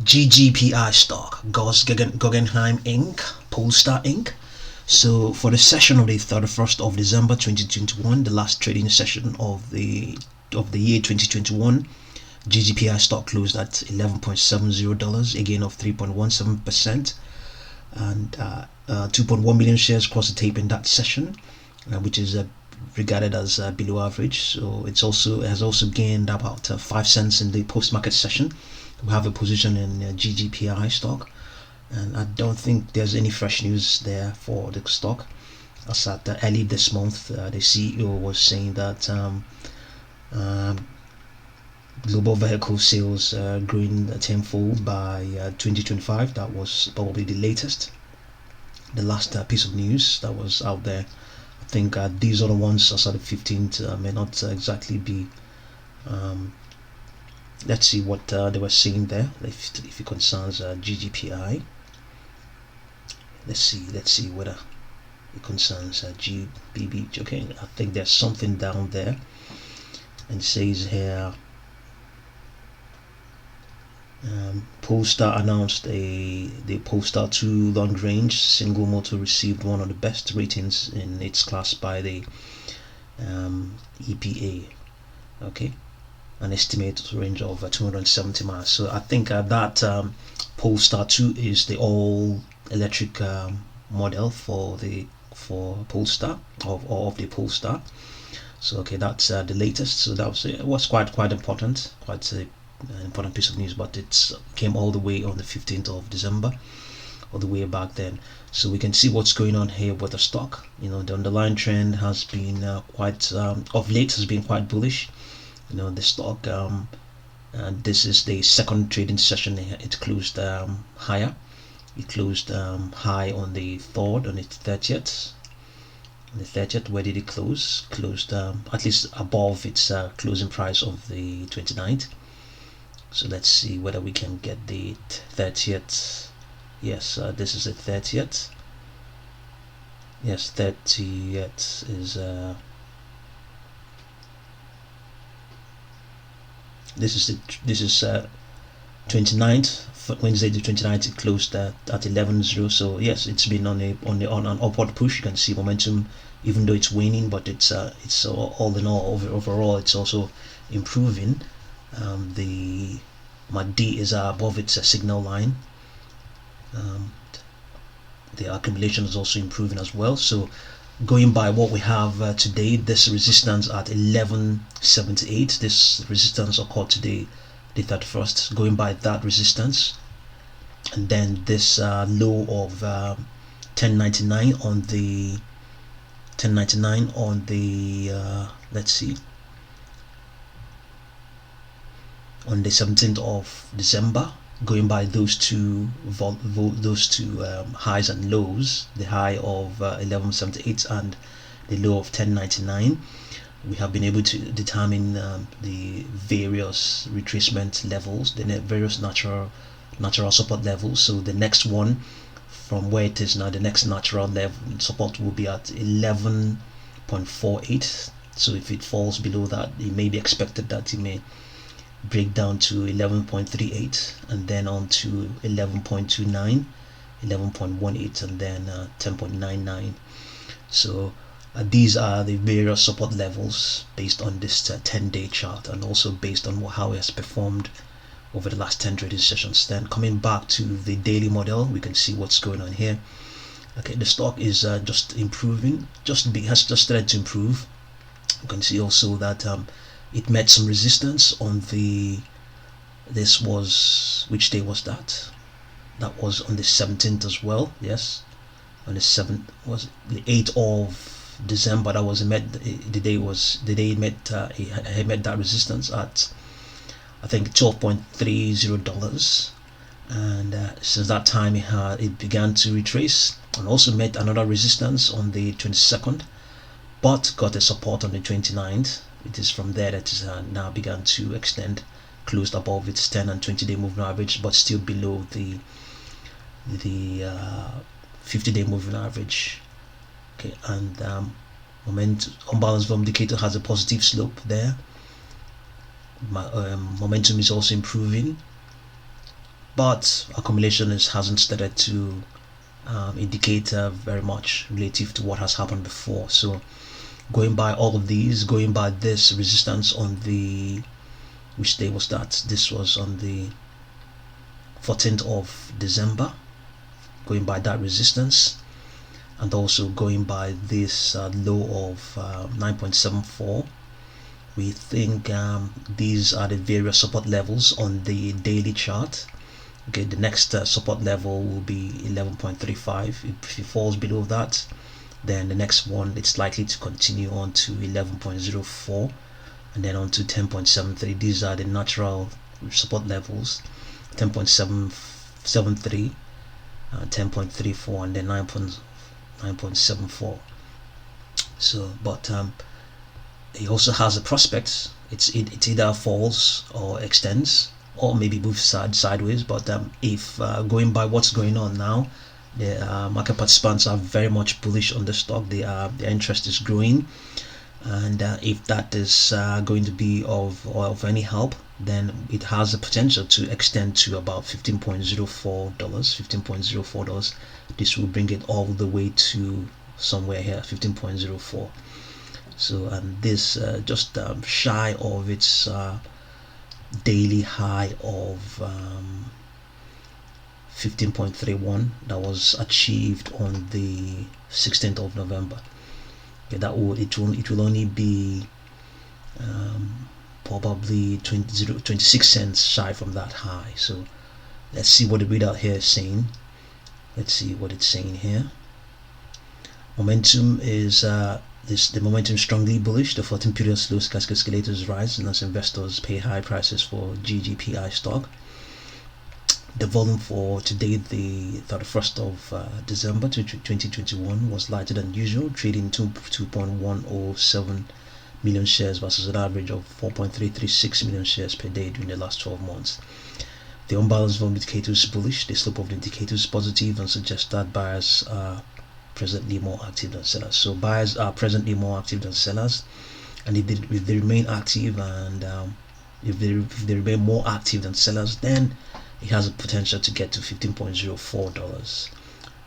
GGPI stock, Guggenheim Inc., Polestar Inc. So for the session of the 31st of December 2021, the last trading session of the year 2021, GGPI stock closed at $11.70, a gain of 3.17%, and 2.1 million shares crossed the tape in that session, which is regarded as below average. So it has also gained about 5 cents in the post-market session. We have a position in GGPI stock, and I don't think there's any fresh news there for the stock. As at early this month, the CEO was saying that global vehicle sales growing tenfold by 2025. That was probably the last piece of news that was out there. I think these other ones as at the 15th may not exactly be. Let's see what they were saying there. If it concerns GGPI, let's see whether it concerns GBB. Okay, I think there's something down there, and it says here. Polestar announced the Polestar 2 long range single motor received one of the best ratings in its class by the EPA. Okay, an estimated range of 270 miles. So I think that Polestar 2 is the all electric model for Polestar of the Polestar. So okay, that's the latest. So that was quite important, quite an important piece of news, but it came all the way on the 15th of December, all the way back then. So we can see what's going on here with the stock. The underlying trend has been quite of late has been quite bullish. The stock, and this is the second trading session. It closed higher. It closed high on the 3rd, on the 30th. On the 30th, where did it close? Closed at least above its closing price of the 29th. So let's see whether we can get the 30th. Yes, this is the 30th. Yes, 30th is this is 29th, Wednesday the 29th. It closed at 11.0. So yes, it's been on an upward push. You can see momentum, even though it's waning, but it's all in all, overall it's also improving. The MACD is above its signal line. The accumulation is also improving as well. So going by what we have today, this resistance at 11.78, this resistance occurred today, the 31st. Going by that resistance, and then this low of 10.99 on the 10.99 on the let's see, on the 17th of December, going by those two highs and lows, the high of 11.78 and the low of 10.99, we have been able to determine the various retracement levels, the various natural support levels. So the next one from where it is now, the next natural level support will be at 11.48. so if it falls below that, it may be expected that it may break down to 11.38, and then on to 11.29, 11.18, and then 10.99. So these are the various support levels based on this 10-day chart, and also based on how it has performed over the last 10 trading sessions. Then coming back to the daily model, we can see what's going on here. Okay, the stock is just improving, has just started to improve. You can see also that it met some resistance on which day was that? That was on the 17th as well. Yes, on the 7th, was the 8th of December. That was the day it met that resistance at, I think, $12.30, and since that time it began to retrace, and also met another resistance on the 22nd, but got a support on the 29th. It is from there that it now began to extend, closed above its 10 and 20-day moving average, but still below the 50-day moving average. Okay, and unbalanced volume indicator has a positive slope there. Momentum is also improving. but accumulation hasn't started to indicate very much relative to what has happened before. So going by all of these, going by this resistance on the, which day was that? This was on the 14th of December. Going by that resistance, and also going by this low of 9.74, we think these are the various support levels on the daily chart. Okay, the next support level will be 11.35. If it falls below that, then the next one, it's likely to continue on to 11.04 and then on to 10.73. These are the natural support levels: 10.73, 10.34, and then 9.74. So, but it also has a prospect. It either falls or extends, or maybe moves sideways. But if going by what's going on now, the market participants are very much bullish on the stock. Their interest is growing, and if that is going to be of any help, then it has the potential to extend to about $15.04. This will bring it all the way to somewhere here, 15.04. So, and this just shy of its daily high of 15.31 that was achieved on the 16th of November. Okay, it will only be probably 26 cents shy from that high. So let's see what the readout here is saying. Let's see what it's saying here. Momentum is the momentum strongly bullish. The 14 period slow stochastic escalators rise and as investors pay high prices for GGPI stock. The volume for today, the 31st of December 2021, was lighter than usual, trading 2.107 million shares versus an average of 4.336 million shares per day during the last 12 months. The unbalanced volume indicator is bullish. The slope of the indicator is positive and suggests that buyers are presently more active than sellers. So buyers are presently more active than sellers, and if they remain active, and if they remain more active than sellers, then it has a potential to get to $15.04.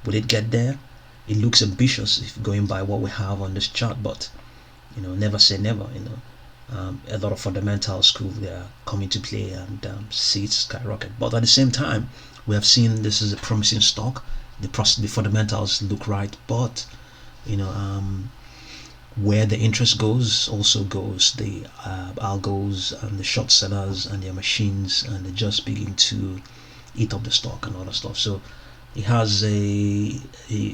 Will it get there? It looks ambitious if going by what we have on this chart, but never say never. A lot of fundamentals they are coming to play and see it skyrocket. But at the same time, we have seen this is a promising stock. The fundamentals look right, but where the interest goes also goes the algos and the short sellers and their machines, and they just begin to eat up the stock and other stuff. So it has a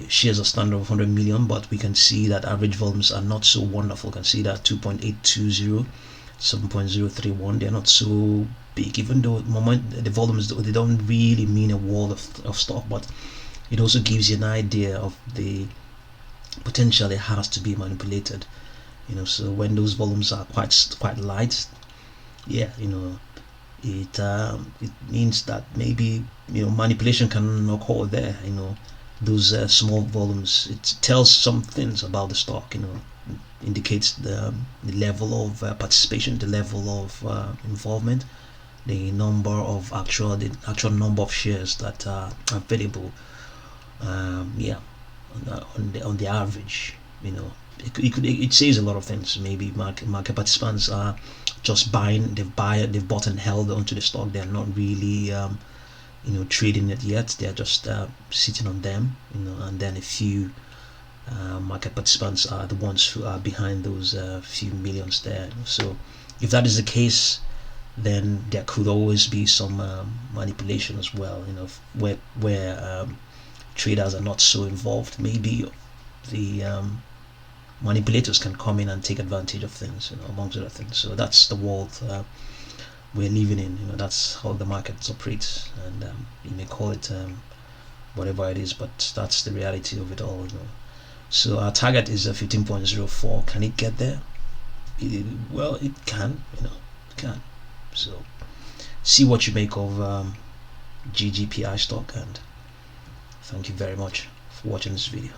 shares of standard of 100 million, but we can see that average volumes are not so wonderful. You can see that 2.820, 7.031, they're not so big, even though the volumes, they don't really mean a world of stock, but it also gives you an idea of the potential it has to be manipulated. So when those volumes are quite light, yeah, it means that maybe manipulation can occur there. Those small volumes, it tells some things about the stock. Indicates the level of participation, the level of involvement, the actual number of shares that are available. Yeah, on the average, it says a lot of things. Maybe market participants are just buying. They've bought and held onto the stock. They're not really trading it yet. They're just sitting on them. And then a few market participants are the ones who are behind those few millions there. So if that is the case, then there could always be some manipulation as well. Where traders are not so involved. Maybe the manipulators can come in and take advantage of things, amongst other things. So that's the world we're living in. That's how the markets operate, and you may call it whatever it is, but that's the reality of it all. So our target is 15.04. Can it get there? Well, it can. It can. So see what you make of GGPI stock, and thank you very much for watching this video.